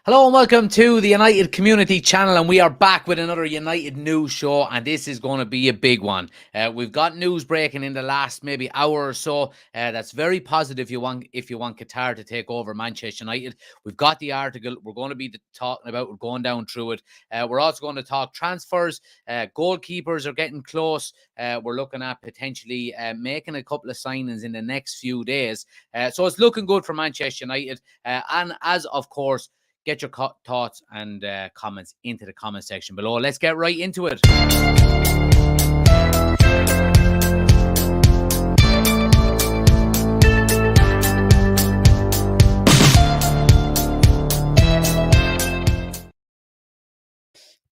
Hello and welcome to the United Community Channel, and we are back with another United news show, and this is going to be a big one. We've got news breaking in the last maybe hour or so. That's very positive if you want Qatar to take over Manchester United. We've got the article we're going to be talking about. We're going down through it. We're also going to talk transfers. Goalkeepers are getting close. We're looking at potentially making a couple of signings in the next few days. So it's looking good for Manchester United. And as of course, get your thoughts and comments into the comment section below. Let's get right into it.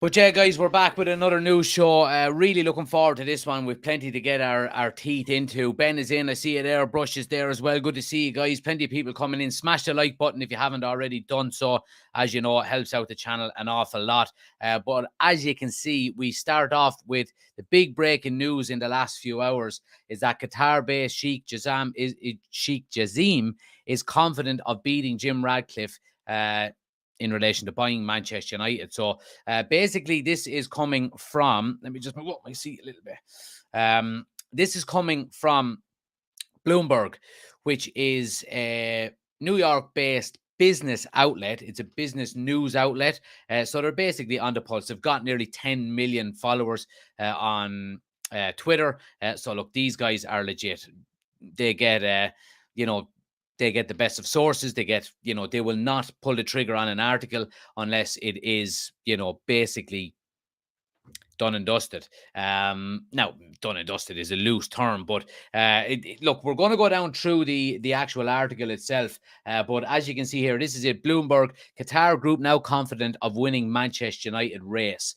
But yeah, guys, we're back with another news show. Really looking forward to this one. We've plenty to get our teeth into. Ben is in. I see you there. Brush is there as well. Good to see you guys. Plenty of people coming in. Smash the like button if you haven't already done so. As you know, it helps out the channel an awful lot. But as you can see, we start off with the big breaking news in the last few hours is that Qatar-based Sheikh Jassim is confident of beating Jim Ratcliffe in relation to buying Manchester United. So basically, this is coming from, let me just move up my seat a little bit. This is coming from Bloomberg, which is a New York-based business outlet. It's a business news outlet. So they're basically on the pulse. They've got nearly 10 million followers on Twitter. So look, these guys are legit. They get, they get the best of sources. They get, they will not pull the trigger on an article unless it is, basically done and dusted. Now, done and dusted is a loose term, but look, we're going to go down through the actual article itself. But as you can see here, this is it. Bloomberg, Qatar Group now confident of winning Manchester United race.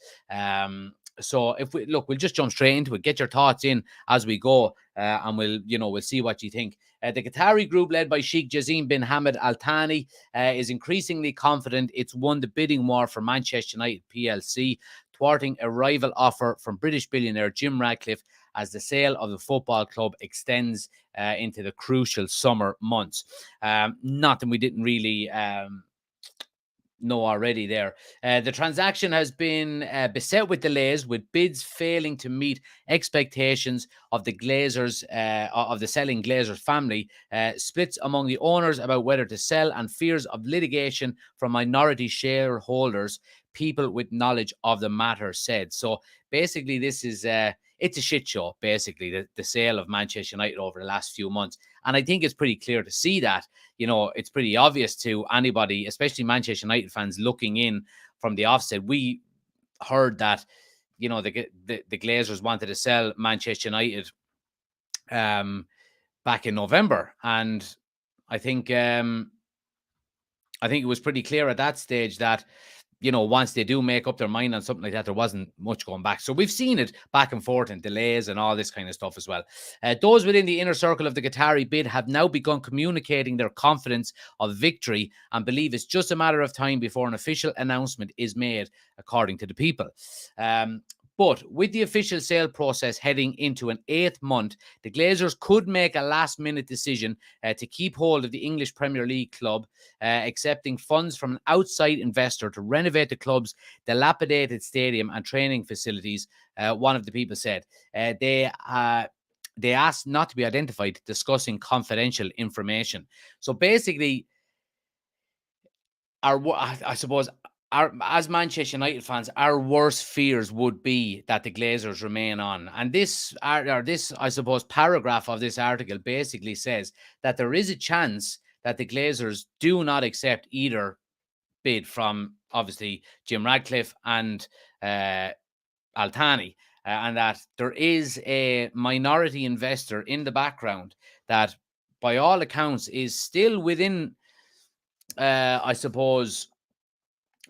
So if we'll just jump straight into it. Get your thoughts in as we go, and we'll see what you think. The Qatari group, led by Sheikh Jassim bin Hamad Al Thani, is increasingly confident it's won the bidding war for Manchester United PLC, thwarting a rival offer from British billionaire Jim Ratcliffe as the sale of the football club extends into the crucial summer months. Nothing we didn't really know already there. The transaction has been beset with delays, with bids failing to meet expectations of the Glazers, of the selling Glazers family, splits among the owners about whether to sell, and fears of litigation from minority shareholders. People with knowledge of the matter said. So basically, this is it's a shit show, basically, the sale of Manchester United over the last few months. And I think it's pretty clear to see that. It's pretty obvious to anybody, especially Manchester United fans looking in from the offset. We heard that, the Glazers wanted to sell Manchester United back in November. And I think it was pretty clear at that stage that, once they do make up their mind on something like that, there wasn't much going back. So we've seen it back and forth and delays and all this kind of stuff as well. Those within the inner circle of the Qatari bid have now begun communicating their confidence of victory and believe it's just a matter of time before an official announcement is made, according to the people. But with the official sale process heading into an 8th month, the Glazers could make a last-minute decision to keep hold of the English Premier League club, accepting funds from an outside investor to renovate the club's dilapidated stadium and training facilities. One of the people said they asked not to be identified, discussing confidential information. So basically, I suppose, as Manchester United fans, our worst fears would be that the Glazers remain on. And this, I suppose, paragraph of this article basically says that there is a chance that the Glazers do not accept either bid from, obviously, Jim Ratcliffe and Al Thani, and that there is a minority investor in the background that, by all accounts, is still within, I suppose,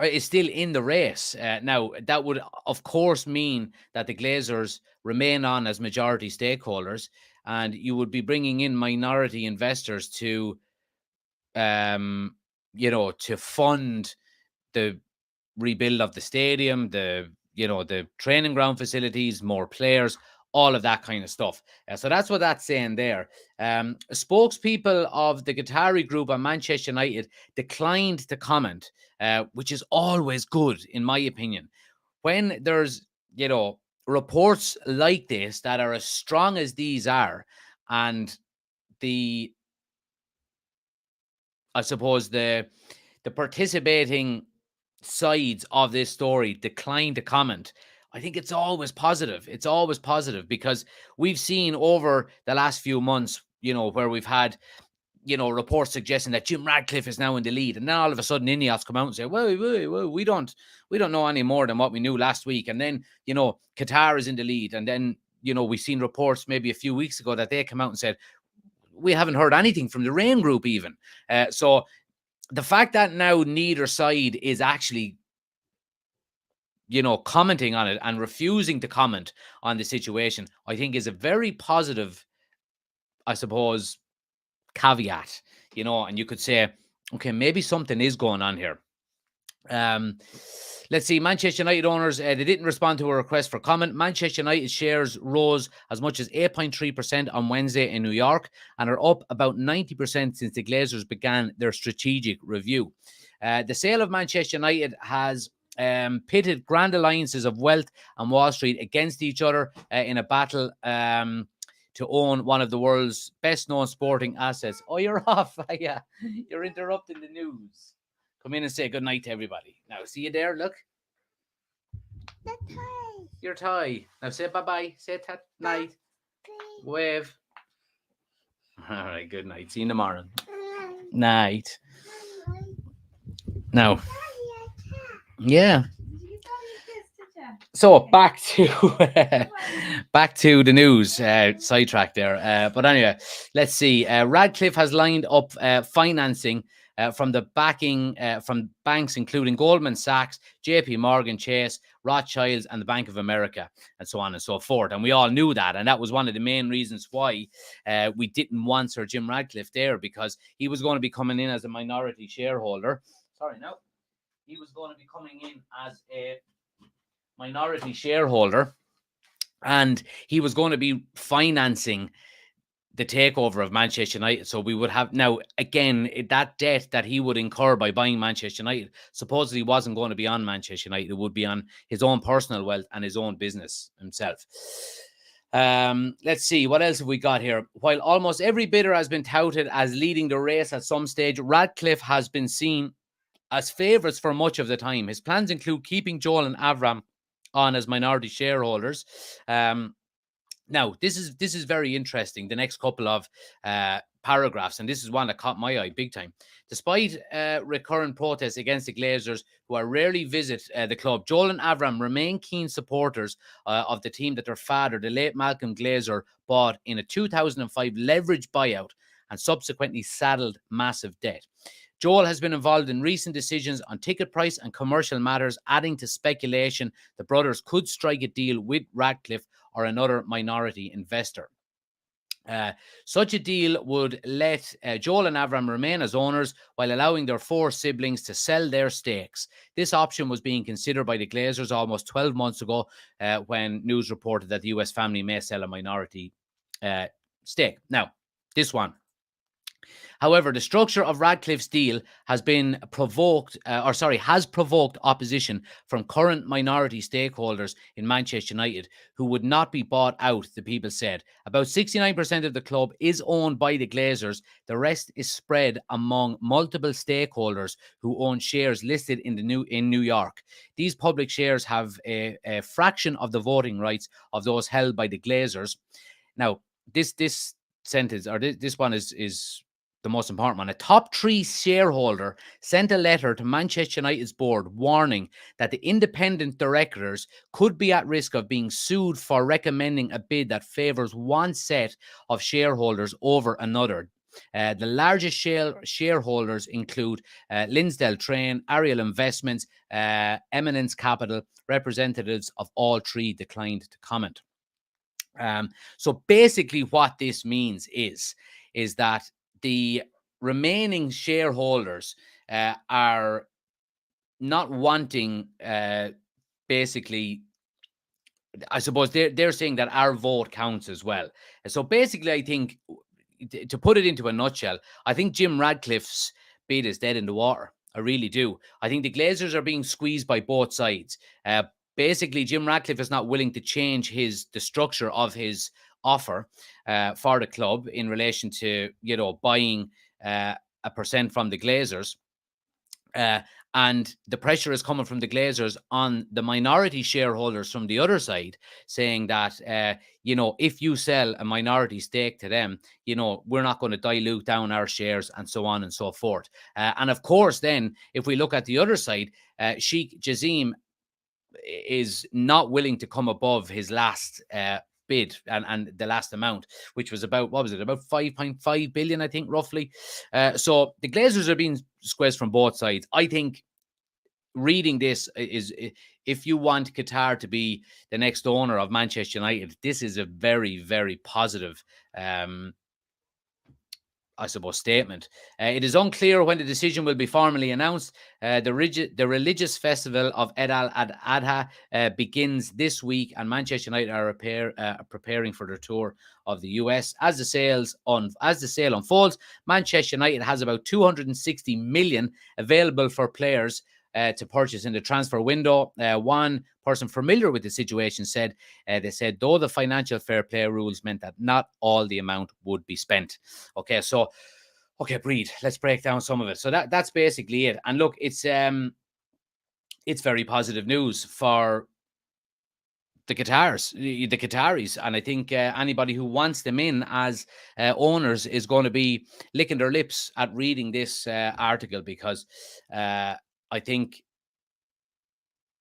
is still in the race. Now, that would, of course, mean that the Glazers remain on as majority stakeholders, and you would be bringing in minority investors to, to fund the rebuild of the stadium, the training ground facilities, more players, all of that kind of stuff. So that's what that's saying there. Spokespeople of the Qatari group on Manchester United declined to comment, which is always good, in my opinion. When there's, reports like this that are as strong as these are, and I suppose the participating sides of this story decline to comment, I think it's always positive. It's always positive because we've seen over the last few months, where we've had, reports suggesting that Jim Radcliffe is now in the lead, and then all of a sudden Ineos come out and say, well, we don't know any more than what we knew last week, and then Qatar is in the lead, and then we've seen reports maybe a few weeks ago that they come out and said we haven't heard anything from the Rain Group even. So the fact that now neither side is actually, commenting on it and refusing to comment on the situation, I think is a very positive, I suppose, caveat, and you could say, okay, maybe something is going on here. Let's see. Manchester United owners, they didn't respond to a request for comment. Manchester United shares rose as much as 8.3% on Wednesday in New York and are up about 90% since the Glazers began their strategic review. The sale of Manchester United has pitted grand alliances of wealth and Wall Street against each other in a battle to own one of the world's best-known sporting assets. Oh, you're off. Yeah, you're interrupting the news. Come in and say good night to everybody. Now, see you there. Look. The tie. Your tie. Now say bye-bye. Say night. Wave. All right, good night. See you tomorrow. Night. Now. Yeah. So back to the news. Sidetrack there. But anyway, let's see. Radcliffe has lined up financing from the backing from banks including Goldman Sachs, JP Morgan Chase, Rothschilds, and the Bank of America, and so on and so forth. And we all knew that, and that was one of the main reasons why we didn't want Sir Jim Radcliffe there, because he was going to be coming in as a minority shareholder. He was going to be coming in as a minority shareholder, and he was going to be financing the takeover of Manchester United. So we would have now, again, that debt that he would incur by buying Manchester United supposedly wasn't going to be on Manchester United. It would be on his own personal wealth and his own business himself. Let's see, what else have we got here? While almost every bidder has been touted as leading the race at some stage, Radcliffe has been seen as favourites for much of the time. His plans include keeping Joel and Avram on as minority shareholders. Now, this is very interesting, the next couple of paragraphs, and this is one that caught my eye big time. Despite recurrent protests against the Glazers, who are rarely visit the club, Joel and Avram remain keen supporters of the team that their father, the late Malcolm Glazer, bought in a 2005 leverage buyout and subsequently saddled massive debt. Joel has been involved in recent decisions on ticket price and commercial matters, adding to speculation the brothers could strike a deal with Radcliffe or another minority investor. Such a deal would let Joel and Avram remain as owners while allowing their four siblings to sell their stakes. This option was being considered by the Glazers almost 12 months ago when news reported that the US family may sell a minority stake. Now, this one. However, the structure of Radcliffe's deal has provoked opposition from current minority stakeholders in Manchester United who would not be bought out, the people said. About 69% of the club is owned by the Glazers. The rest is spread among multiple stakeholders who own shares listed in New York. These public shares have a fraction of the voting rights of those held by the Glazers. Now, this sentence, or this one is the most important one. A top three shareholder sent a letter to Manchester United's board warning that the independent directors could be at risk of being sued for recommending a bid that favours one set of shareholders over another. The largest shareholders include Linsdale Train, Ariel Investments, Eminence Capital. Representatives of all three declined to comment. So basically what this means is that the remaining shareholders are not wanting basically I suppose they're saying that our vote counts as well. So basically, I think to put it into a nutshell, I think Jim Radcliffe's bid is dead in the water. I really do. I think the Glazers are being squeezed by both sides. Basically, Jim Radcliffe is not willing to change the structure of his offer for the club in relation to buying a percent from the Glazers. And the pressure is coming from the Glazers on the minority shareholders from the other side, saying that, if you sell a minority stake to them, we're not going to dilute down our shares and so on and so forth. And of course, then, if we look at the other side, Sheikh Jazim is not willing to come above his last bid and the last amount, which was about, what was it, about 5.5 billion, I think, roughly. So the Glazers are being squeezed from both sides. I think reading this is, if you want Qatar to be the next owner of Manchester United, this is a very, very positive I suppose, statement. It is unclear when the decision will be formally announced. The religious festival of Eid al-Adha begins this week, and Manchester United are preparing for their tour of the US. As the sale unfolds, Manchester United has about 260 million available for players to purchase in the transfer window. One person familiar with the situation said, they said, though the financial fair play rules meant that not all the amount would be spent. Okay, Breed, let's break down some of it. So that's basically it. And look, it's very positive news for the Qataris. And I think anybody who wants them in as owners is going to be licking their lips at reading this article, because I think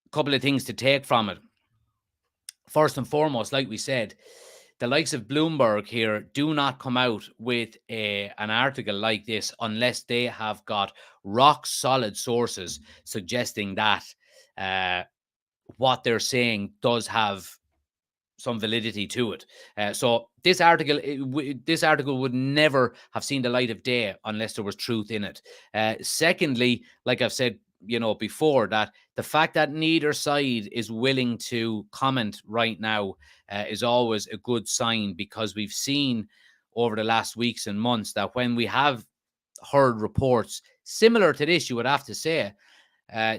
a couple of things to take from it. First and foremost, like we said, the likes of Bloomberg here do not come out with an article like this unless they have got rock solid sources suggesting that what they're saying does have some validity to it. So this article would never have seen the light of day unless there was truth in it. Secondly, like I've said, before, that the fact that neither side is willing to comment right now is always a good sign, because we've seen over the last weeks and months that when we have heard reports similar to this, you would have to say,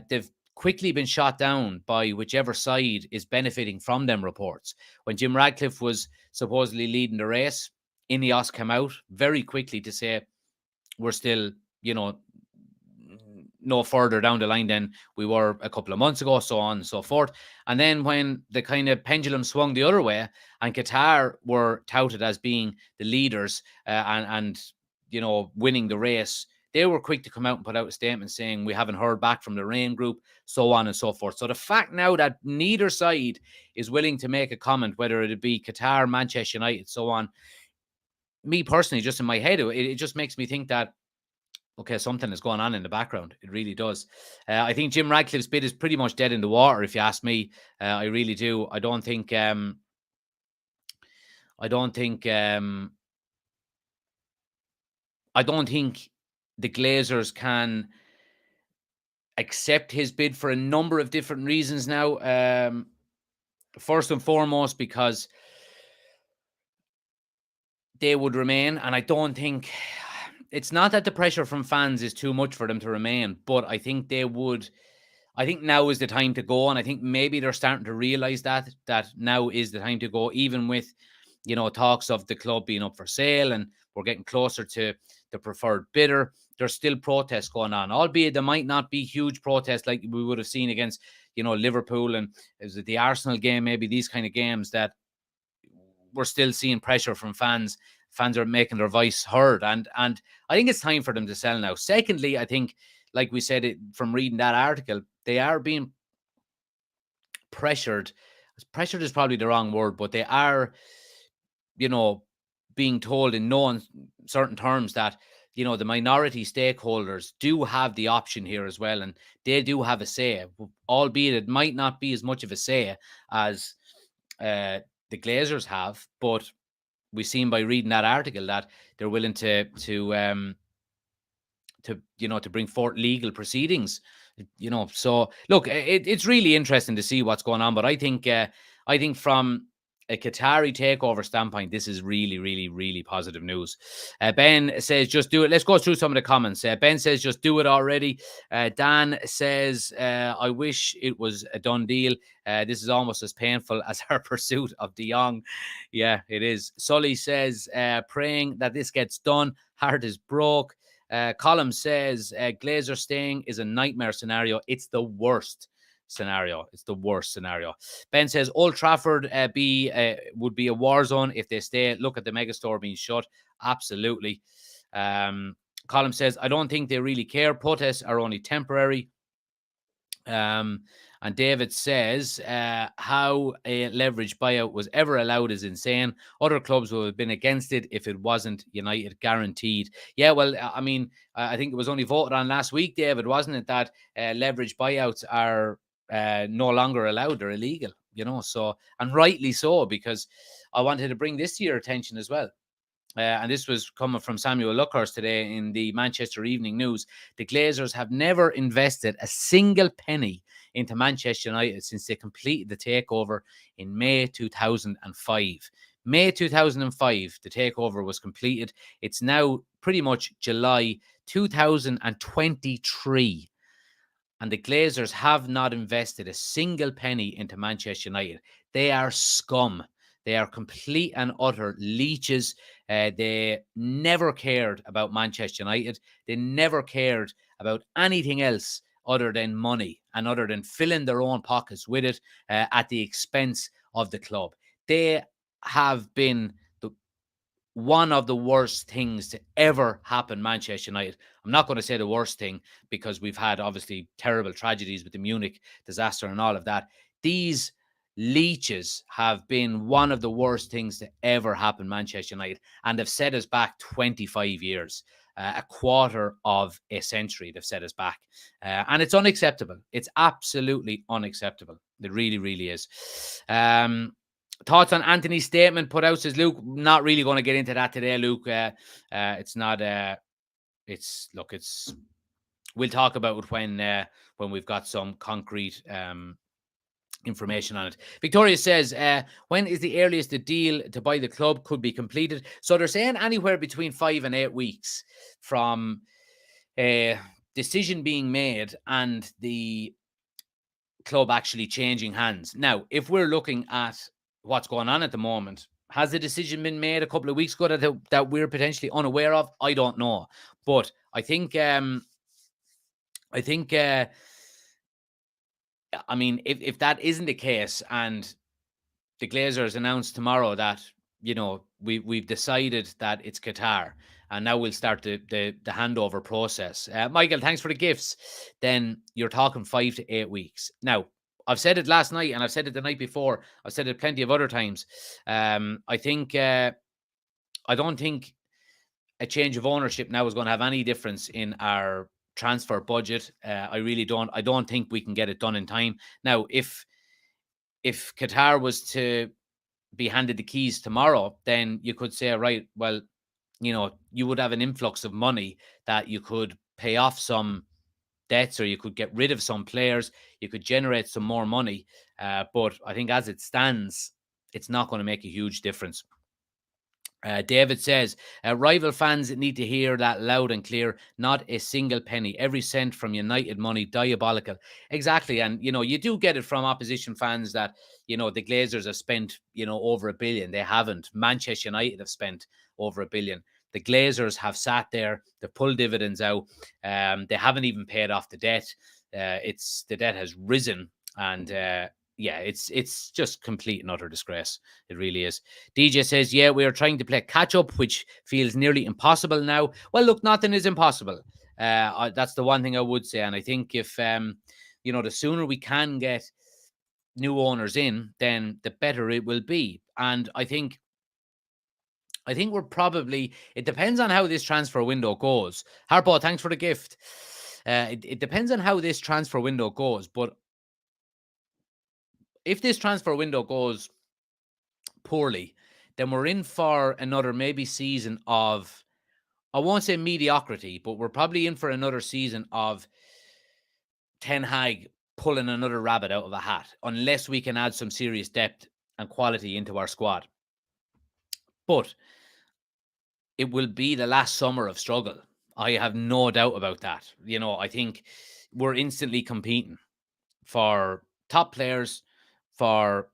they've quickly been shot down by whichever side is benefiting from them reports. When Jim Radcliffe was supposedly leading the race, Ineos came out very quickly to say, we're still, no further down the line than we were a couple of months ago, so on and so forth. And then when the kind of pendulum swung the other way and Qatar were touted as being the leaders and winning the race, they were quick to come out and put out a statement saying, we haven't heard back from the Rain Group, so on and so forth. So the fact now that neither side is willing to make a comment, whether it be Qatar, Manchester United, so on, me personally, just in my head, it just makes me think that, okay, something is going on in the background. It really does. I think Jim Radcliffe's bid is pretty much dead in the water, if you ask me. I really do. I don't think the Glazers can accept his bid for a number of different reasons now. First and foremost, because they would remain, and I don't think, it's not that the pressure from fans is too much for them to remain, but I think they would. I think now is the time to go, and I think maybe they're starting to realize that now is the time to go, even with, talks of the club being up for sale and we're getting closer to the preferred bidder. There's still protests going on, albeit there might not be huge protests like we would have seen against, Liverpool, and is it the Arsenal game, maybe these kind of games that we're still seeing pressure from fans. Fans are making their voice heard, and I think it's time for them to sell now. Secondly, I think, like we said from reading that article, they are being pressured. Pressured is probably the wrong word, but they are, being told in no uncertain terms that, the minority stakeholders do have the option here as well, and they do have a say, albeit it might not be as much of a say as the Glazers have, but we've seen by reading that article that they're willing to bring forth legal proceedings. So look, it's really interesting to see what's going on. But I think I think from a Qatari takeover standpoint, this is really, really, really positive news. Ben says, just do it. Let's go through some of the comments. Ben says, just do it already. Dan says, I wish it was a done deal. This is almost as painful as our pursuit of De Jong. Yeah, it is. Sully says, praying that this gets done. Heart is broke. Column says, Glazer staying is a nightmare scenario. It's the worst scenario. It's the worst scenario. Ben says Old Trafford would be a war zone if they stay. Look at the megastore being shut. Absolutely. Column says, I don't think they really care. Protests are only temporary. And David says, how a leveraged buyout was ever allowed is insane. Other clubs would have been against it if it wasn't United, guaranteed. Yeah, well, I mean, I think it was only voted on last week, David, wasn't it, that leveraged buyouts are no longer allowed. They're illegal, so, and rightly so, because I wanted to bring this to your attention as well. And this was coming from Samuel Luckhurst today in the Manchester Evening News. The Glazers have never invested a single penny into Manchester United since they completed the takeover in May 2005. May 2005, the takeover was completed. It's now pretty much July 2023. And the Glazers have not invested a single penny into Manchester United. They are scum. They are complete and utter leeches. They never cared about Manchester United. They never cared about anything else other than money and other than filling their own pockets with it at the expense of the club. They have been one of the worst things to ever happen Manchester United. I'm not going to say the worst thing because we've had obviously terrible tragedies with the Munich disaster and all of that. These leeches have been one of the worst things to ever happen Manchester United, and they've set us back 25 years, a quarter of a century. They've set us back, and it's unacceptable. It's absolutely unacceptable. It really, really is. Thoughts on Anthony's statement put out, says Luke. Not really going to get into that today, Luke. It's not. We'll talk about it when we've got some concrete information on it. Victoria says, when is the earliest the deal to buy the club could be completed? So they're saying anywhere between 5 and 8 weeks from a decision being made and the club actually changing hands. Now, if we're looking at what's going on at the moment, has the decision been made a couple of weeks ago that we're potentially unaware of? I don't know, but I think I mean, if that isn't the case, and the Glazers announced tomorrow that we've decided that it's Qatar, and now we'll start the handover process. Michael, thanks for the gifts. Then you're talking 5 to 8 weeks. Now, I've said it last night, and I've said it the night before. I've said it plenty of other times. I don't think a change of ownership now is going to have any difference in our transfer budget. I really don't. I don't think we can get it done in time. Now, if Qatar was to be handed the keys tomorrow, then you could say, right, well, you would have an influx of money that you could pay off some debts, or you could get rid of some players. You could generate some more money. But I think as it stands, it's not going to make a huge difference. David says, rival fans need to hear that loud and clear. Not a single penny. Every cent from United money, diabolical. Exactly. And, you do get it from opposition fans that, the Glazers have spent, over $1 billion. They haven't. Manchester United have spent over $1 billion. The Glazers have sat there. They've pulled dividends out. They haven't even paid off the debt. The debt has risen. And, yeah, it's just complete and utter disgrace. It really is. DJ says, yeah, we are trying to play catch up, which feels nearly impossible now. Well, look, nothing is impossible. That's the one thing I would say. And I think if, the sooner we can get new owners in, then the better it will be. And I think we're probably, it depends on how this transfer window goes. Harpo, thanks for the gift. It depends on how this transfer window goes, but if this transfer window goes poorly, then we're in for another maybe season of, I won't say mediocrity, but we're probably in for another season of Ten Hag pulling another rabbit out of a hat, unless we can add some serious depth and quality into our squad. But it will be the last summer of struggle. I have no doubt about that. I think we're instantly competing for top players, for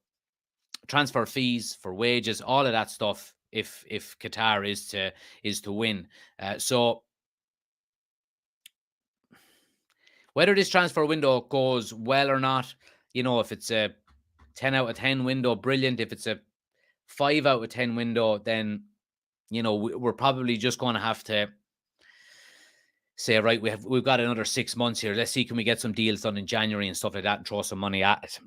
transfer fees, for wages, all of that stuff. If Qatar is to win, so whether this transfer window goes well or not, if it's a 10 out of 10 window, brilliant. If it's a 5 out of 10 window, then we're probably just going to have to say, right, we've got another 6 months here. Let's see, can we get some deals done in January and stuff like that and throw some money at it.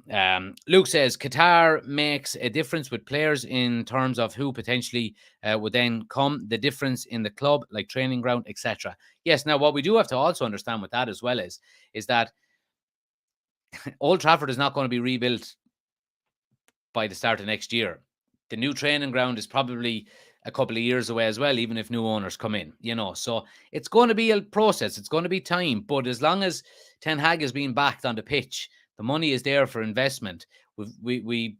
Luke says Qatar makes a difference with players in terms of who potentially would then come, the difference in the club, like training ground, etc. Yes. Now, what we do have to also understand with that as well is that Old Trafford is not going to be rebuilt by the start of next year. The new training ground is probably a couple of years away as well, even if new owners come in, so it's going to be a process. It's going to be time, but as long as Ten Hag is being backed on the pitch, the money is there for investment. We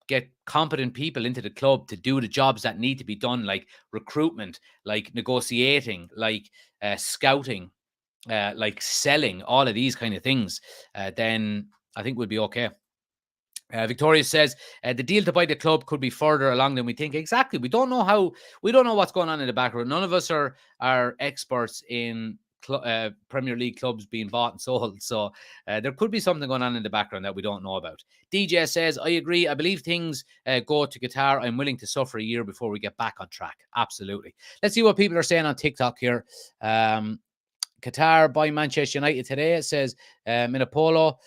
get competent people into the club to do the jobs that need to be done, like recruitment, like negotiating, like scouting, like selling, all of these kind of things, then I think we'll be okay. Victoria says the deal to buy the club could be further along than we think. Exactly. We don't know what's going on in the background. None of us are experts in Premier League clubs being bought and sold. So there could be something going on in the background that we don't know about. DJ says, I agree. I believe things go to Qatar. I'm willing to suffer a year before we get back on track. Absolutely. Let's see what people are saying on TikTok here. Qatar by Manchester United today. It says, Minapolo,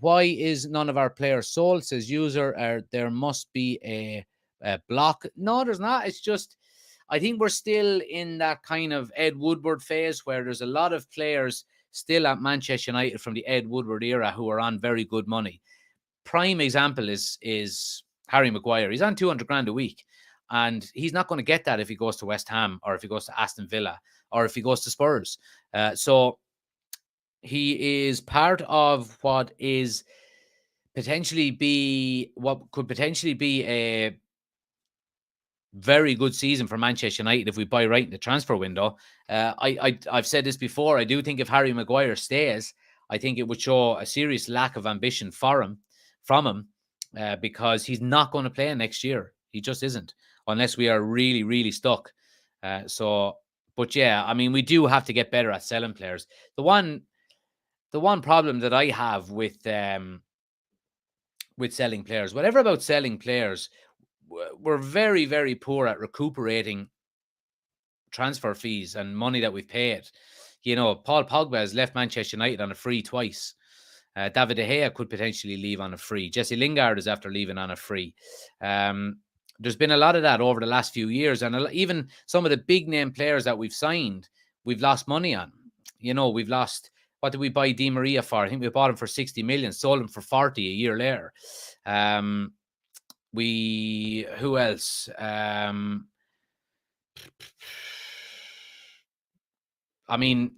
why is none of our players sold? Says user, there must be a block. No, there's not. It's just, I think we're still in that kind of Ed Woodward phase where there's a lot of players still at Manchester United from the Ed Woodward era who are on very good money. Prime example is Harry Maguire. He's on 200 grand a week. And he's not going to get that if he goes to West Ham or if he goes to Aston Villa or if he goes to Spurs. So he is part of what could potentially be a very good season for Manchester United if we buy right in the transfer window. I've said this before. I do think if Harry Maguire stays, I think it would show a serious lack of ambition from him because he's not going to play next year. He just isn't, unless we are really, really stuck. But yeah, I mean, we do have to get better at selling players. The one problem that I have with selling players, whatever about selling players, we're very, very poor at recuperating transfer fees and money that we've paid. Paul Pogba has left Manchester United on a free twice. David De Gea could potentially leave on a free. Jesse Lingard is after leaving on a free. There's been a lot of that over the last few years. And even some of the big name players that we've signed, we've lost money on. We've lost, what did we buy Di Maria for? I think we bought him for 60 million, sold him for 40 a year later. Who else? I mean,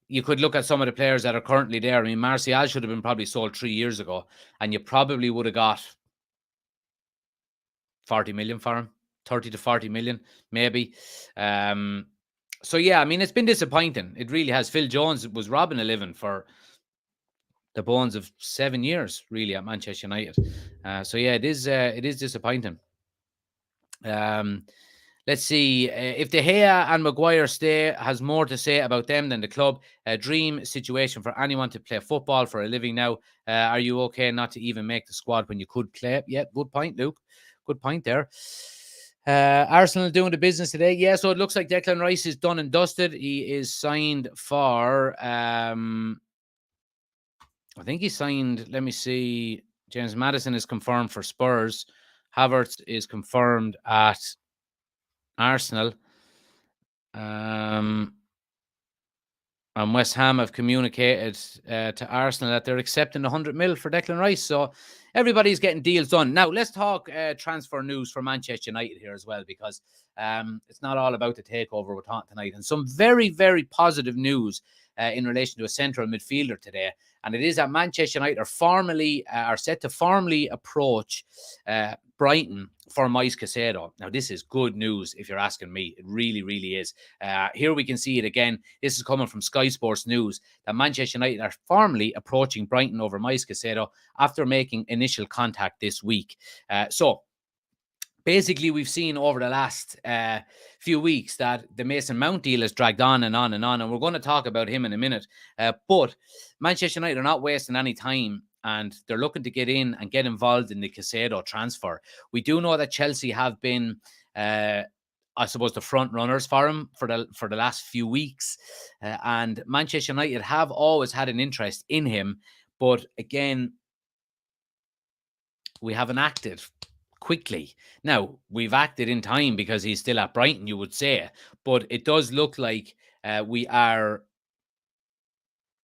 you could look at some of the players that are currently there. I mean, Martial should have been probably sold 3 years ago, and you probably would have got 40 million for him, 30 to 40 million, maybe. So yeah, I mean, it's been disappointing. It really has. Phil Jones was robbing a living for the bones of 7 years, really, at Manchester United. So yeah, it is disappointing. Let's see. If De Gea and Maguire stay, has more to say about them than the club. A dream situation for anyone to play football for a living now. Are you okay not to even make the squad when you could play? Yeah, good point, Luke. Good point there. Arsenal doing the business today. Yeah, so it looks like Declan Rice is done and dusted. He is signed for... I think he signed... Let me see. James Maddison is confirmed for Spurs. Havertz is confirmed at Arsenal. And West Ham have communicated to Arsenal that they're accepting 100 mil for Declan Rice. So everybody's getting deals done. Now, let's talk transfer news for Manchester United here as well, because it's not all about the takeover we're talking tonight. And some very, very positive news in relation to a central midfielder today. And it is that Manchester United are set to formally approach Brighton for Moise Caicedo. Now, this is good news if you're asking me. It really, really is. Here we can see it again. This is coming from Sky Sports News that Manchester United are formally approaching Brighton over Moise Caicedo after making initial contact this week. So, basically, we've seen over the last few weeks that the Mason Mount deal has dragged on and on and on, and we're going to talk about him in a minute. But Manchester United are not wasting any time, and they're looking to get in and get involved in the Caicedo transfer. We do know that Chelsea have been, I suppose, the front runners for him for the last few weeks, and Manchester United have always had an interest in him. But again, we haven't acted quickly. Now, we've acted in time because he's still at Brighton, you would say, but it does look like we are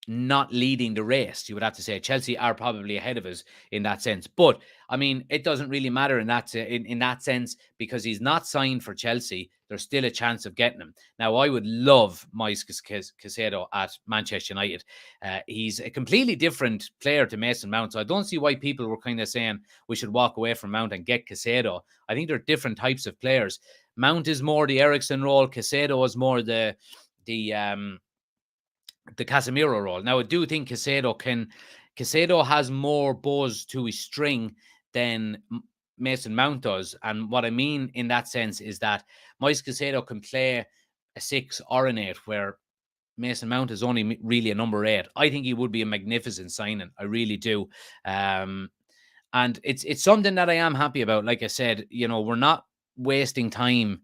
not leading the race. You would have to say Chelsea are probably ahead of us in that sense. But I mean, it doesn't really matter in that sense because he's not signed for Chelsea. There's still a chance of getting him. Now, I would love Moise Caicedo at Manchester United. He's a completely different player to Mason Mount. So I don't see why people were kind of saying we should walk away from Mount and get Caicedo. I think they're different types of players. Mount is more the Eriksen role. Caicedo is more the Casemiro role. Now, I do think Caicedo has more bows to his string than Mason Mount does. And what I mean in that sense is that Moise Caicedo can play a 6 or an 8, where Mason Mount is only really a number 8. I think he would be a magnificent signing. I really do. And it's something that I am happy about. Like I said, we're not wasting time,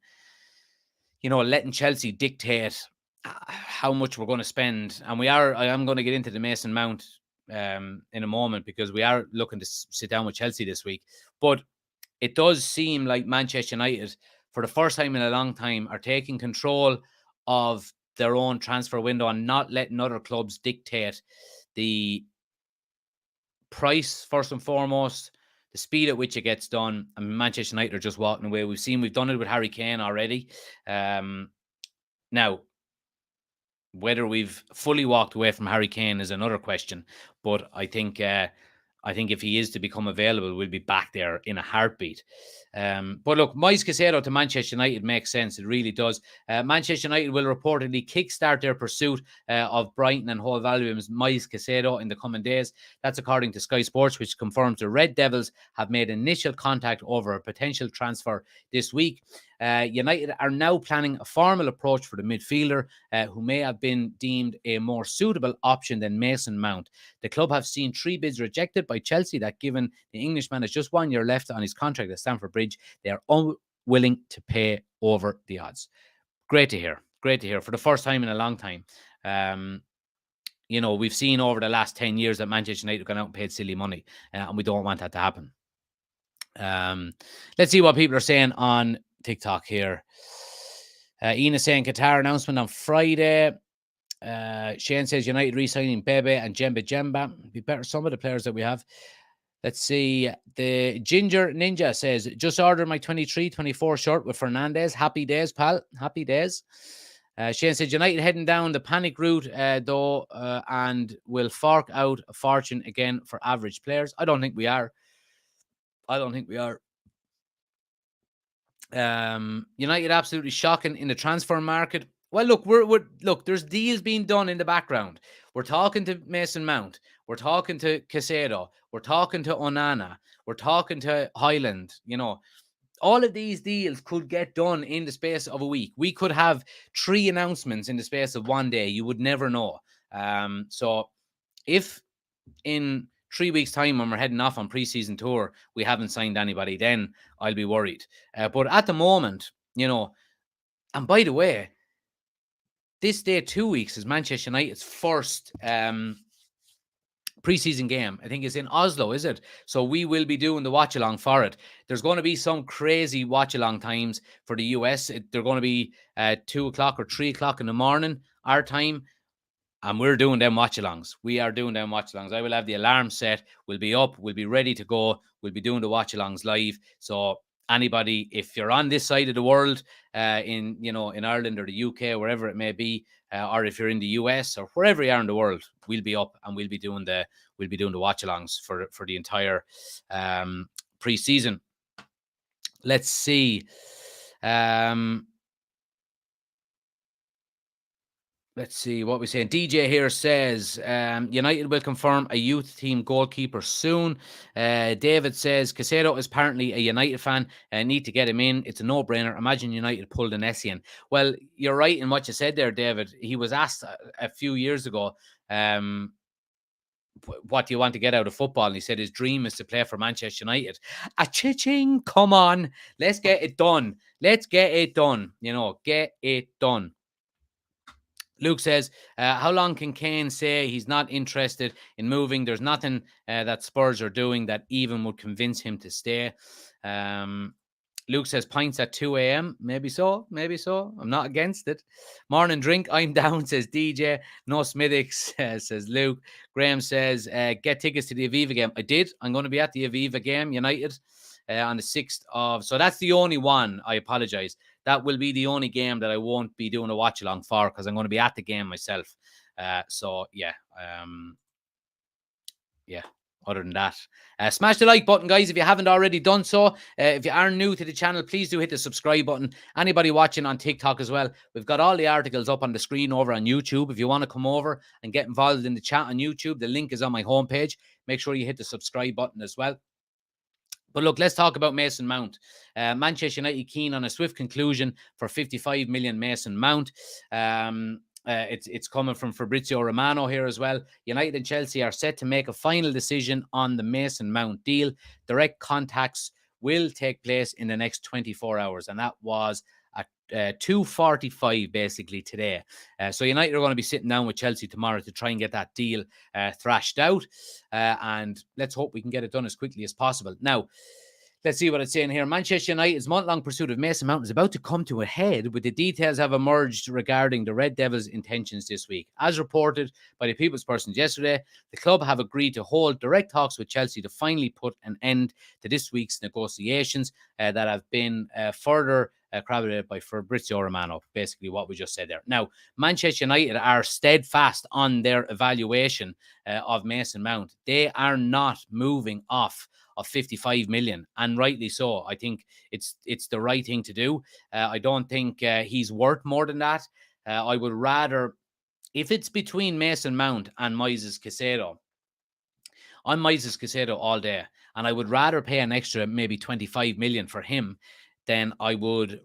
letting Chelsea dictate how much we're going to spend. And I am going to get into the Mason Mount in a moment because we are looking to sit down with Chelsea this week. But it does seem like Manchester United, for the first time in a long time, are taking control of their own transfer window and not letting other clubs dictate the price, first and foremost, the speed at which it gets done. I mean, Manchester United are just walking away. We've done it with Harry Kane already. Now, whether we've fully walked away from Harry Kane is another question, but I think if he is to become available, we'll be back there in a heartbeat. But look, Moise Caicedo to Manchester United makes sense. It really does. Manchester United will reportedly kickstart their pursuit of Brighton and Hove Albion's Moise Caicedo in the coming days. That's according to Sky Sports, which confirms the Red Devils have made initial contact over a potential transfer this week. United are now planning a formal approach for the midfielder, who may have been deemed a more suitable option than Mason Mount. The club have seen 3 bids rejected by Chelsea that, given the Englishman has just 1 year left on his contract at Stamford Bridge, they are unwilling to pay over the odds. Great to hear. Great to hear. For the first time in a long time. We've seen over the last 10 years that Manchester United have gone out and paid silly money, and we don't want that to happen. Let's see what people are saying on TikTok here. Ian is saying Qatar announcement on Friday. Shane says United re-signing Bebe and Jemba. Be better some of the players that we have. Let's see. The Ginger Ninja says, just ordered my 23-24 shirt with Fernandez. Happy days, pal. Happy days. Shane says United heading down the panic route, though, and will fork out a fortune again for average players. I don't think we are. United absolutely shocking in the transfer market. Well, look, there's deals being done in the background. We're talking to Mason Mount. We're talking to Caicedo. We're talking to Onana. We're talking to Highland. All of these deals could get done in the space of a week. We could have 3 announcements in the space of 1 day. You would never know. So if in 3 weeks' time, when we're heading off on pre-season tour, we haven't signed anybody, then I'll be worried. But at the moment, and by the way, this day 2 weeks is Manchester United's first pre-season game. I think it's in Oslo, is it? So we will be doing the watch-along for it. There's going to be some crazy watch-along times for the US. They're going to be 2 o'clock or 3 o'clock in the morning, our time. And we're doing them watch-alongs. We are doing them watch-alongs. I will have the alarm set. We'll be up. We'll be ready to go. We'll be doing the watch-alongs live. So anybody, if you're on this side of the world, in Ireland or the UK, wherever it may be, or if you're in the US or wherever you are in the world, we'll be up and we'll be doing the watch-alongs for the entire pre-season. Let's see. Let's see what we're saying. DJ here says United will confirm a youth team goalkeeper soon. David says Caicedo is apparently a United fan. Need to get him in. It's a no-brainer. Imagine United pulled an Essien. Well, you're right in what you said there, David. He was asked a few years ago, what do you want to get out of football? And he said his dream is to play for Manchester United. A ching, come on. Let's get it done. Let's get it done. Get it done. Luke says, how long can Kane say he's not interested in moving? There's nothing that Spurs are doing that even would convince him to stay. Luke says, pints at 2 a.m. Maybe so. I'm not against it. Morning drink, I'm down, says DJ. No Smithics, says Luke. Graham says, get tickets to the Aviva game. I did. I'm going to be at the Aviva game, United, on the 6th of... So that's the only one. I apologise. That will be the only game that I won't be doing a watch along for because I'm going to be at the game myself. Yeah. Other than that, smash the like button, guys, if you haven't already done so. If you are new to the channel, please do hit the subscribe button. Anybody watching on TikTok as well, we've got all the articles up on the screen over on YouTube. If you want to come over and get involved in the chat on YouTube, the link is on my homepage. Make sure you hit the subscribe button as well. But look, let's talk about Mason Mount. Manchester United keen on a swift conclusion for 55 million Mason Mount. It's coming from Fabrizio Romano here as well. United and Chelsea are set to make a final decision on the Mason Mount deal. Direct contacts will take place in the next 24 hours. And that was at 2:45 basically today. So United are going to be sitting down with Chelsea tomorrow to try and get that deal thrashed out. And let's hope we can get it done as quickly as possible. Now, let's see what it's saying here. Manchester United's month-long pursuit of Mason Mount is about to come to a head, with the details have emerged regarding the Red Devils' intentions this week. As reported by the People's Persons yesterday, the club have agreed to hold direct talks with Chelsea to finally put an end to this week's negotiations that have been further corroborated by Fabrizio Romano, basically what we just said there. Now, Manchester United are steadfast on their evaluation of Mason Mount. They are not moving off of 55 million, and rightly so. I think it's the right thing to do. I don't think he's worth more than that. I would rather, if it's between Mason Mount and Moises Caicedo, I'm Moises Caicedo all day, and I would rather pay an extra maybe 25 million for him than I would,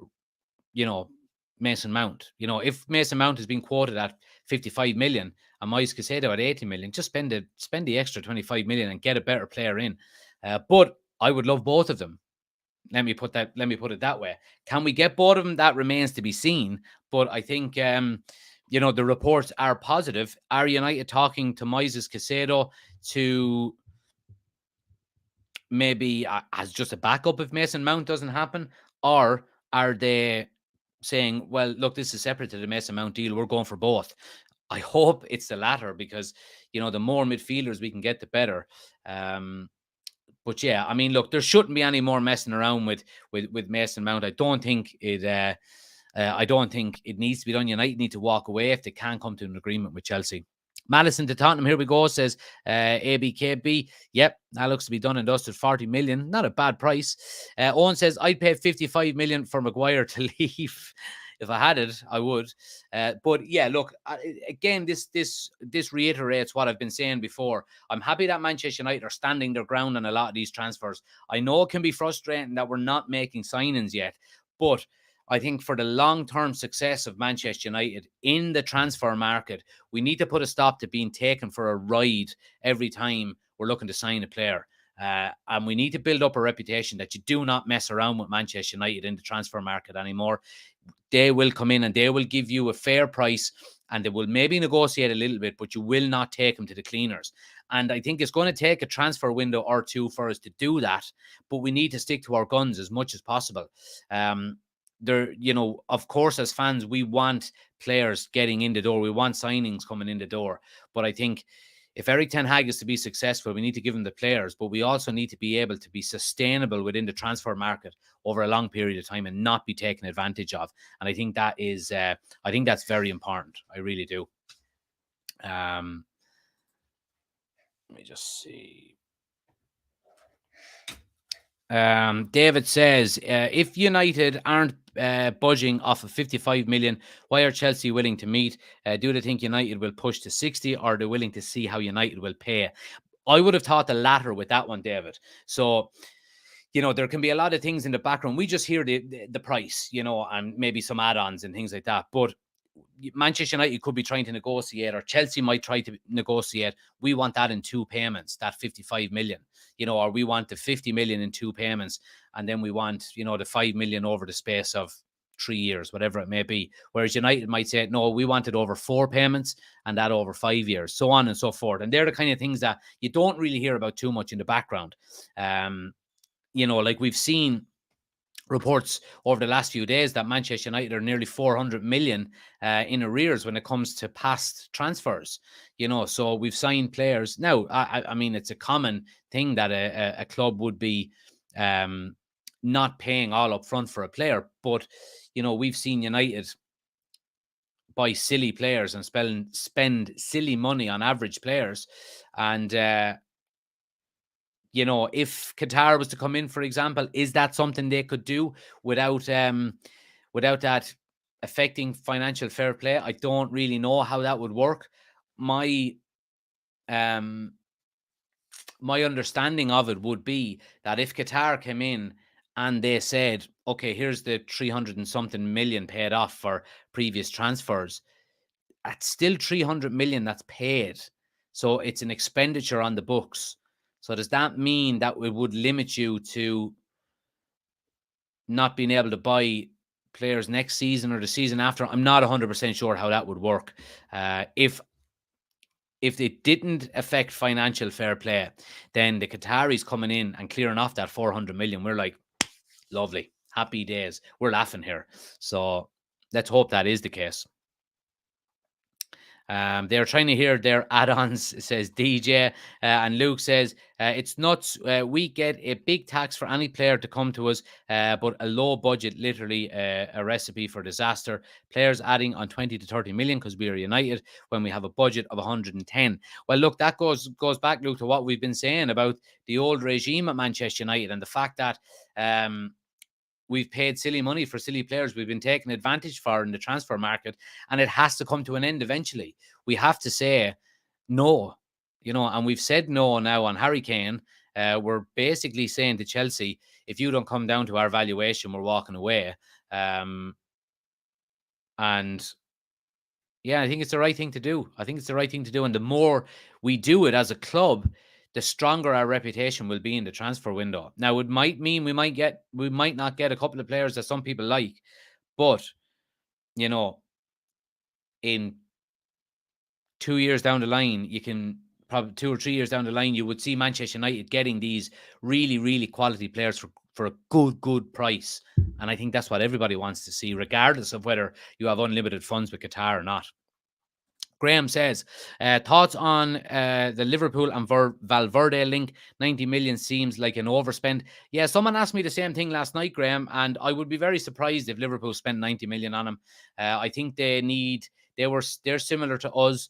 Mason Mount. If Mason Mount has been quoted at 55 million and Moises Caicedo at 80 million, just spend the extra 25 million and get a better player in. But I would love both of them. Let me put it that way. Can we get both of them? That remains to be seen. But I think, the reports are positive. Are United talking to Moises Caicedo to maybe as just a backup if Mason Mount doesn't happen? Or are they saying, well, look, this is separate to the Mason Mount deal. We're going for both. I hope it's the latter because, the more midfielders we can get, the better. But yeah, I mean, look, there shouldn't be any more messing around with Mason Mount. I don't think it needs to be done. United need to walk away if they can't come to an agreement with Chelsea. Madison to Tottenham, here we go, says ABKB. Yep, that looks to be done and dusted. 40 million, not a bad price. Owen says, I'd pay 55 million for Maguire to leave. If I had it, I would. But yeah, look, again, this reiterates what I've been saying before. I'm happy that Manchester United are standing their ground on a lot of these transfers. I know it can be frustrating that we're not making signings yet, but I think for the long-term success of Manchester United in the transfer market, we need to put a stop to being taken for a ride every time we're looking to sign a player. And we need to build up a reputation that you do not mess around with Manchester United in the transfer market anymore. They will come in and they will give you a fair price and they will maybe negotiate a little bit, but you will not take them to the cleaners. And I think it's going to take a transfer window or two for us to do that, but we need to stick to our guns as much as possible. Of course, as fans, we want players getting in the door. We want signings coming in the door. But I think if Eric Ten Hag is to be successful, we need to give him the players, but we also need to be able to be sustainable within the transfer market over a long period of time and not be taken advantage of. And I think that is, I think that's very important. I really do. Let me just see. David says, if United aren't budging off of 55 million, why are Chelsea willing to meet? Do they think United will push to 60, or are they willing to see how United will pay? I would have thought the latter with that one, David. So, there can be a lot of things in the background. We just hear the price, and maybe some add-ons and things like that. But Manchester United could be trying to negotiate, or Chelsea might try to negotiate. We want that in 2 payments, that 55 million, or we want the 50 million in 2 payments. And then we want, the 5 million over the space of 3 years, whatever it may be. Whereas United might say, no, we want it over 4 payments and that over 5 years, so on and so forth. And they're the kind of things that you don't really hear about too much in the background. Like we've seen reports over the last few days that Manchester United are nearly 400 million in arrears when it comes to past transfers. So we've signed players. Now, I mean, it's a common thing that a club would be not paying all up front for a player. But, we've seen United buy silly players and spend silly money on average players. And, if Qatar was to come in, for example, is that something they could do without that affecting financial fair play? I don't really know how that would work. My understanding of it would be that if Qatar came in and they said, okay, here's the 300 and something million paid off for previous transfers, that's still 300 million that's paid. So it's an expenditure on the books. So does that mean that it would limit you to not being able to buy players next season or the season after? I'm not 100% sure how that would work. If it didn't affect financial fair play, then the Qataris coming in and clearing off that 400 million, we're like, lovely, happy days. We're laughing here. So let's hope that is the case. They're trying to hear their add-ons, says DJ. And Luke says, it's nuts. We get a big tax for any player to come to us, but a low budget, literally a recipe for disaster. Players adding on 20 to 30 million because we are United when we have a budget of 110. Well, look, that goes back, Luke, to what we've been saying about the old regime at Manchester United and the fact that we've paid silly money for silly players. We've been taken advantage for in the transfer market, and it has to come to an end eventually. We have to say no, and we've said no now on Harry Kane. We're basically saying to Chelsea, if you don't come down to our valuation, we're walking away. And yeah, I think it's the right thing to do. And the more we do it as a club, the stronger our reputation will be in the transfer window. Now, it might mean we might not get a couple of players that some people like, but in 2 years down the line, you can probably 2 or 3 years down the line, you would see Manchester United getting these really, really quality players for a good price. And I think that's what everybody wants to see, regardless of whether you have unlimited funds with Qatar or not. Graham says, thoughts on the Liverpool and Valverde link? 90 million seems like an overspend. Yeah, someone asked me the same thing last night, Graham, and I would be very surprised if Liverpool spent 90 million on him. I think they're similar to us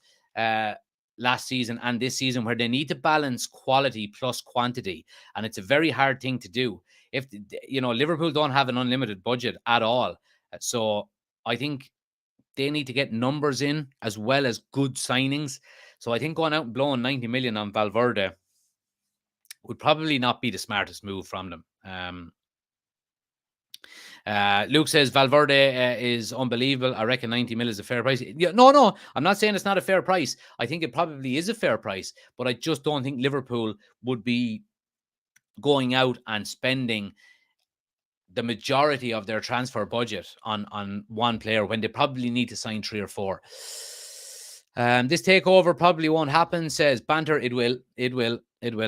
last season and this season, where they need to balance quality plus quantity, and it's a very hard thing to do. If Liverpool don't have an unlimited budget at all, so I think they need to get numbers in as well as good signings. So I think going out and blowing 90 million on Valverde would probably not be the smartest move from them. Luke says Valverde is unbelievable. I reckon 90 mil is a fair price. Yeah, no, I'm not saying it's not a fair price. I think it probably is a fair price, but I just don't think Liverpool would be going out and spending the majority of their transfer budget on one player when they probably need to sign 3 or 4. This takeover probably won't happen, says Banter. It will.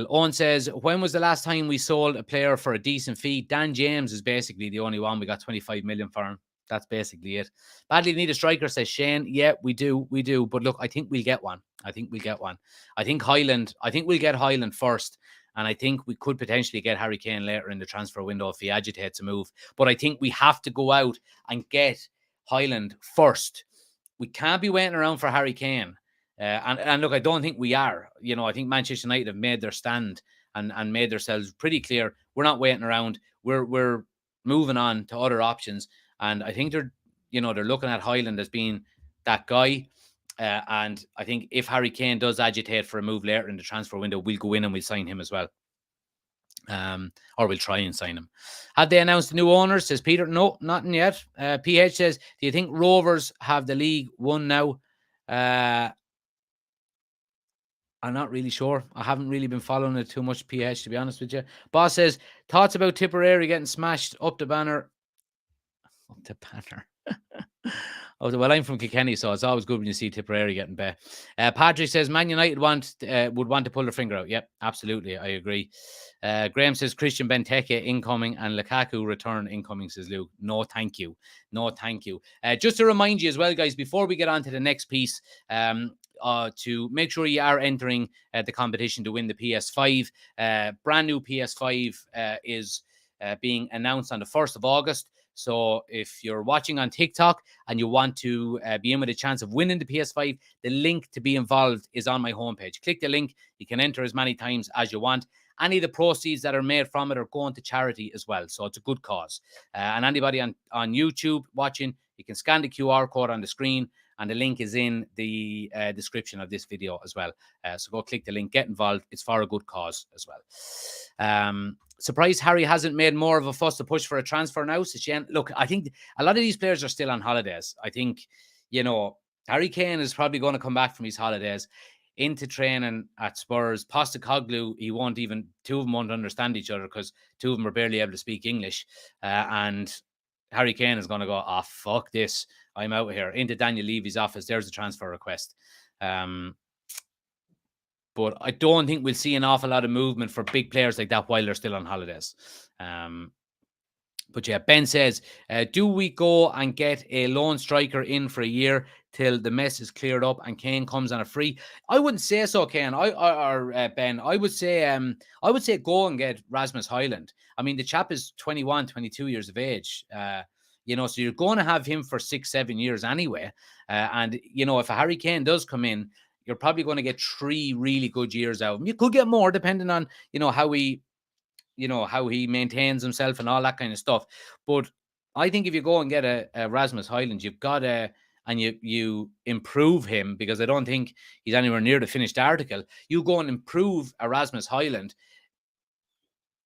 Owen says, when was the last time we sold a player for a decent fee? Dan James is basically the only one. We got 25 million for him. That's basically it. Badly need a striker, says Shane. Yeah, we do. But look, I think we'll get one. I think we'll get Highland first. And I think we could potentially get Harry Kane later in the transfer window if he agitates a move. But I think we have to go out and get Highland first. We can't be waiting around for Harry Kane. And look, I don't think we are. I think Manchester United have made their stand and made themselves pretty clear. We're not waiting around. We're moving on to other options. And I think they're looking at Highland as being that guy. And I think if Harry Kane does agitate for a move later in the transfer window, we'll go in and we'll sign him as well. Or we'll try and sign him. Have they announced the new owners? Says Peter. No, nothing yet. PH says, do you think Rovers have the League One now? I'm not really sure. I haven't really been following it too much, PH, to be honest with you. Boss says, thoughts about Tipperary getting smashed up the banner. Up the banner. Oh, well, I'm from Kilkenny, so it's always good when you see Tipperary getting bet. Patrick says, Man United would want to pull their finger out. Yep, absolutely. I agree. Graham says, Christian Benteke incoming and Lukaku return incoming, says Luke. No, thank you. No, thank you. Just to remind you as well, guys, before we get on to the next piece, to make sure you are entering the competition to win the PS5. Brand new PS5 is being announced on the 1st of August. So if you're watching on TikTok and you want to be in with a chance of winning the PS5, the link to be involved is on my homepage. Click the link. You can enter as many times as you want. Any of the proceeds that are made from it are going to charity as well. So it's a good cause. And anybody on YouTube watching, you can scan the QR code on the screen, and the link is in the description of this video as well. So go click the link, get involved. It's for a good cause as well. Surprised Harry hasn't made more of a fuss to push for a transfer now. Look, I think a lot of these players are still on holidays. I think, Harry Kane is probably going to come back from his holidays into training at Spurs. Postecoglou, two of them won't understand each other because two of them are barely able to speak English. And Harry Kane is going to go, fuck this. I'm out of here. Into Daniel Levy's office. There's a transfer request. But I don't think we'll see an awful lot of movement for big players like that while they're still on holidays. But yeah, Ben says, do we go and get a lone striker in for a year till the mess is cleared up and Kane comes on a free? I wouldn't say so, Ken. Ben. I would say go and get Rasmus Højlund. I mean, the chap is 21, 22 years of age. So you're going to have him for 6-7 years anyway. And if a Harry Kane does come in, you're probably going to get 3 really good years out of him. You could get more depending on, how he maintains himself and all that kind of stuff. But I think if you go and get a Rasmus Højlund, you've got and you improve him, because I don't think he's anywhere near the finished article. You go and improve a Rasmus Højlund,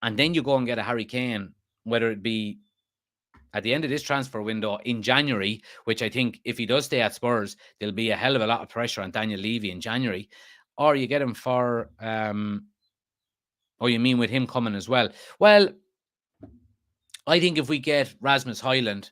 and then you go and get a Harry Kane, whether it be at the end of this transfer window in January, which I think if he does stay at Spurs, there'll be a hell of a lot of pressure on Daniel Levy in January. Or you get him for, you mean with him coming as well? Well, I think if we get Rasmus Højlund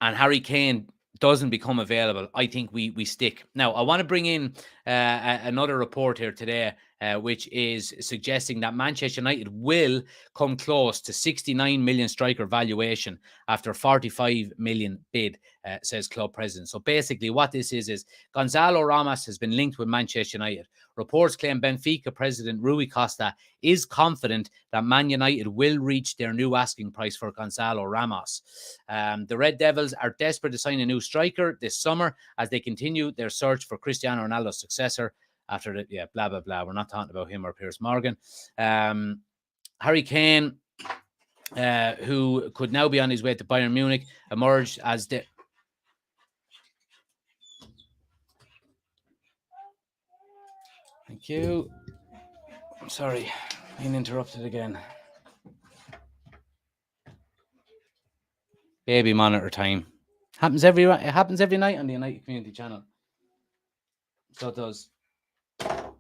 and Harry Kane doesn't become available, I think we stick. Now, I want to bring in another report here today, which is suggesting that Manchester United will come close to 69 million striker valuation after 45 million bid, says club president. So basically what this is Gonzalo Ramos has been linked with Manchester United. Reports claim Benfica president Rui Costa is confident that Man United will reach their new asking price for Gonzalo Ramos. The Red Devils are desperate to sign a new striker this summer as they continue their search for Cristiano Ronaldo's successor. After the, blah, blah, blah. We're not talking about him or Piers Morgan. Harry Kane, who could now be on his way to Bayern Munich, emerged as the... Thank you. I'm sorry, being interrupted again. Baby monitor time. Happens every night on the United Community Channel. So it does. I'll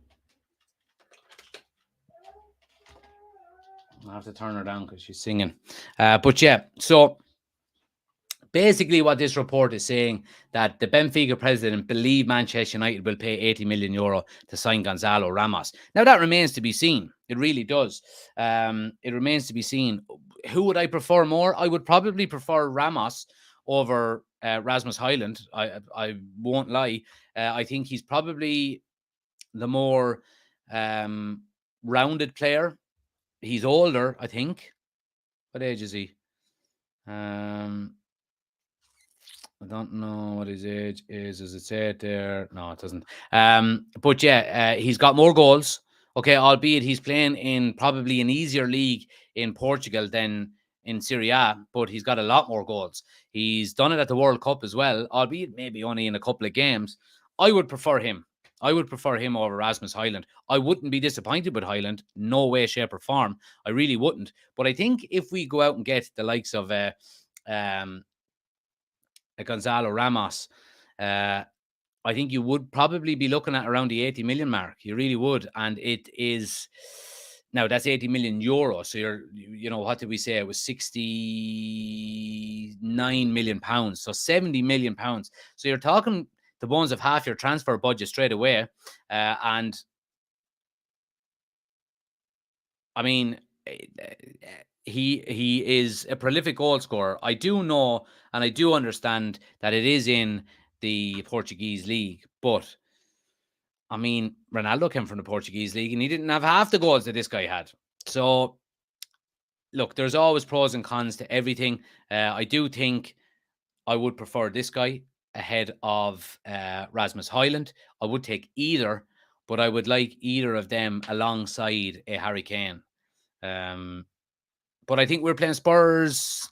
have to turn her down because she's singing. But yeah, so basically what this report is saying, that the Benfica president believe Manchester United will pay 80 million euro to sign Gonzalo Ramos. Now, that remains to be seen. It really does. It remains to be seen. Who would I prefer more? I would probably prefer Ramos over Rasmus Højlund. I won't lie. I think he's probably the more rounded player. He's older, I think. What age is he? I don't know what his age is. Does it say it there? No, it doesn't. But yeah, he's got more goals. Okay, albeit he's playing in probably an easier league in Portugal than in Serie A, but he's got a lot more goals. He's done it at the World Cup as well, albeit maybe only in a couple of games. I would prefer him. I would prefer him over Rasmus Højlund. I wouldn't be disappointed with Højlund, no way, shape, or form. I really wouldn't. But I think if we go out and get the likes of um, a Gonzalo Ramos, I think you would probably be looking at around the 80 million mark. You really would. And it is now that's 80 million euros. So what did we say? It was 69 million pounds. So 70 million pounds. So you're talking the bones of half your transfer budget straight away. And I mean, he is a prolific goal scorer. I do know and I do understand that it is in the Portuguese league, but I mean, Ronaldo came from the Portuguese league and he didn't have half the goals that this guy had. So, look, there's always pros and cons to everything. I do think I would prefer this guy ahead of Rasmus Højlund. I would take either, but I would like either of them alongside a Harry Kane. But I think we're playing Spurs.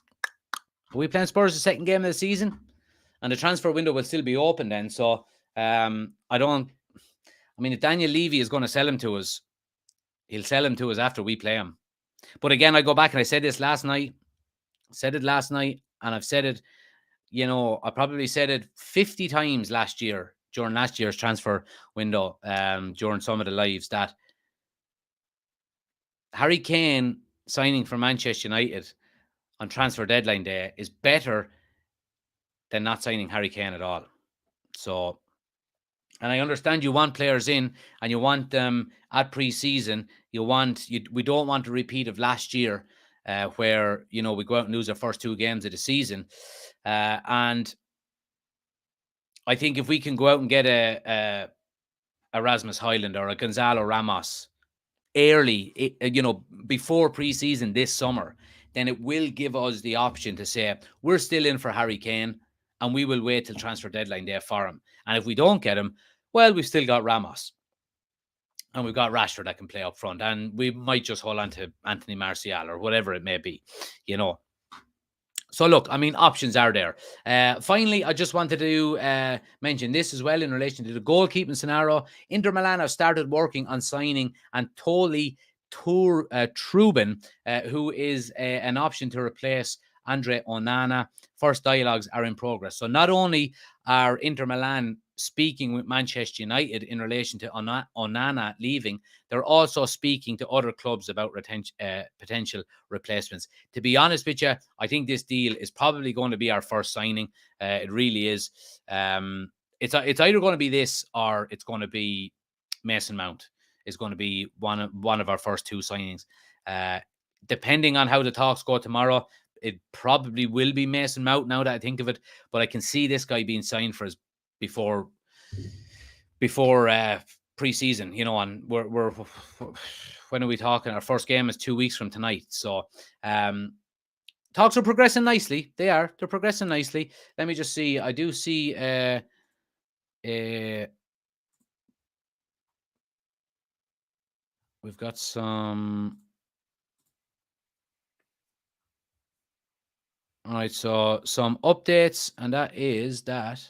Are we playing Spurs the second game of the season? And the transfer window will still be open then. So I mean, if Daniel Levy is going to sell him to us, he'll sell him to us after we play him. But again, I go back and I said this last night. And I've said it, I probably said it 50 times last year during last year's transfer window, during some of the lives, that Harry Kane signing for Manchester United on transfer deadline day is better than not signing Harry Kane at all. So, and I understand you want players in and you want them at pre-season. We don't want a repeat of last year, where, we go out and lose our first two games of the season. And I think if we can go out and get a Rasmus Højlund or a Gonzalo Ramos early, before pre-season this summer, then it will give us the option to say, we're still in for Harry Kane and we will wait till transfer deadline day for him. And if we don't get him, well, we've still got Ramos. And we've got Rashford that can play up front. And we might just hold on to Anthony Martial or whatever it may be, So, look, I mean, options are there. Finally, I just wanted to mention this as well in relation to the goalkeeping scenario. Inter Milan have started working on signing Anatoly Trubin, who is an option to replace Andre Onana. First dialogues are in progress. So not only are Inter Milan speaking with Manchester United in relation to Onana leaving, they're also speaking to other clubs about potential replacements. To be honest with you, I think this deal is probably going to be our first signing. It really is. It's either going to be this or it's going to be Mason Mount. Is going to be one of our first two signings. Depending on how the talks go tomorrow, it probably will be Mason Mount now that I think of it. But I can see this guy being signed for us before pre-season, and we're when are we talking? Our first game is 2 weeks from tonight. So talks are progressing nicely. They're progressing nicely. Let me just see. I do see we've got some. All right, so some updates, and that is that.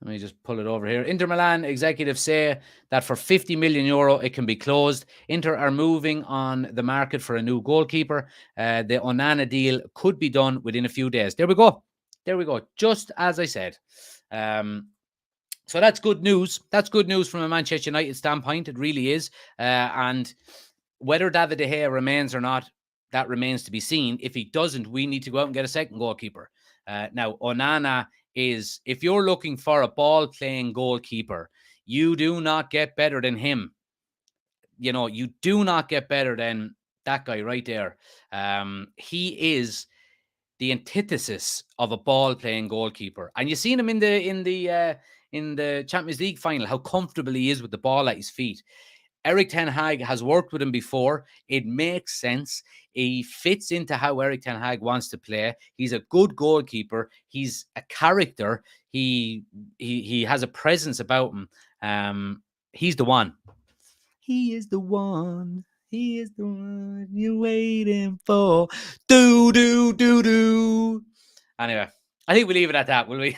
Let me just pull it over here. Inter Milan executives say that for 50 million euro, it can be closed. Inter are moving on the market for a new goalkeeper. The Onana deal could be done within a few days. There we go. Just as I said. So that's good news. That's good news from a Manchester United standpoint. It really is. And whether David De Gea remains or not, that remains to be seen. If he doesn't, we need to go out and get a second goalkeeper. Now, Onana is, if you're looking for a ball-playing goalkeeper, you do not get better than him. You do not get better than that guy right there. He is the antithesis of a ball-playing goalkeeper. And you've seen him in the Champions League final, how comfortable he is with the ball at his feet. Erik ten Hag has worked with him before. It makes sense. He fits into how Erik ten Hag wants to play. He's a good goalkeeper. He's a character. He has a presence about him. He's the one. He is the one. He is the one you're waiting for. Do, do, do, do. Anyway, I think we'll leave it at that, will we?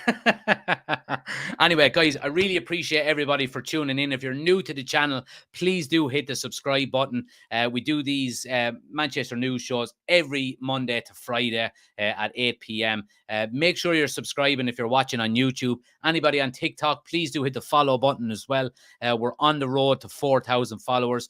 Anyway, guys, I really appreciate everybody for tuning in. If you're new to the channel, please do hit the subscribe button. We do these Manchester news shows every Monday to Friday at 8 p.m. Make sure you're subscribing if you're watching on YouTube. Anybody on TikTok, please do hit the follow button as well. We're on the road to 4,000 followers.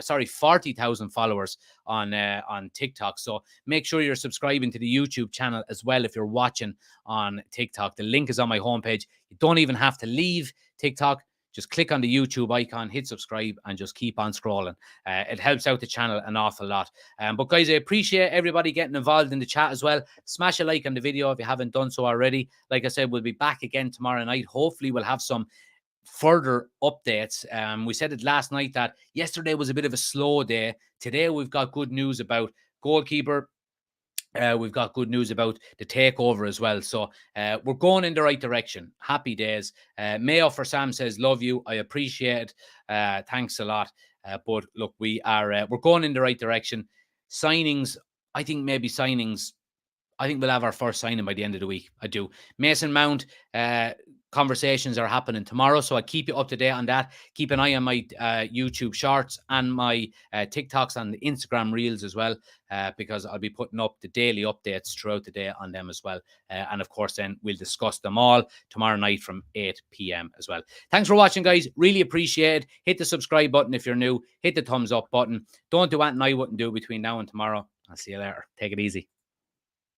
40,000 followers on TikTok. So make sure you're subscribing to the YouTube channel as well if you're watching on TikTok. The link is on my homepage. You don't even have to leave TikTok. Just click on the YouTube icon, hit subscribe, and just keep on scrolling. It helps out the channel an awful lot. But guys, I appreciate everybody getting involved in the chat as well. Smash a like on the video if you haven't done so already. Like I said, we'll be back again tomorrow night. Hopefully, we'll have some further updates. We said it last night that yesterday was a bit of a slow day. Today, we've got good news about goalkeeper. We've got good news about the takeover as well. So we're going in the right direction. Happy days. Mayo for Sam says, love you. I appreciate it. Thanks a lot. But look, we're going in the right direction. Signings, I think we'll have our first signing by the end of the week. I do. Mason Mount, conversations are happening tomorrow, so I keep you up to date on that. Keep an eye on my YouTube shorts and my TikToks and the Instagram reels as well, because I'll be putting up the daily updates throughout the day on them as well. And of course, then we'll discuss them all tomorrow night from 8 p.m. as well. Thanks for watching, guys. Really appreciate it. Hit the subscribe button if you're new. Hit the thumbs up button. Don't do anything I wouldn't do between now and tomorrow. I'll see you later. Take it easy.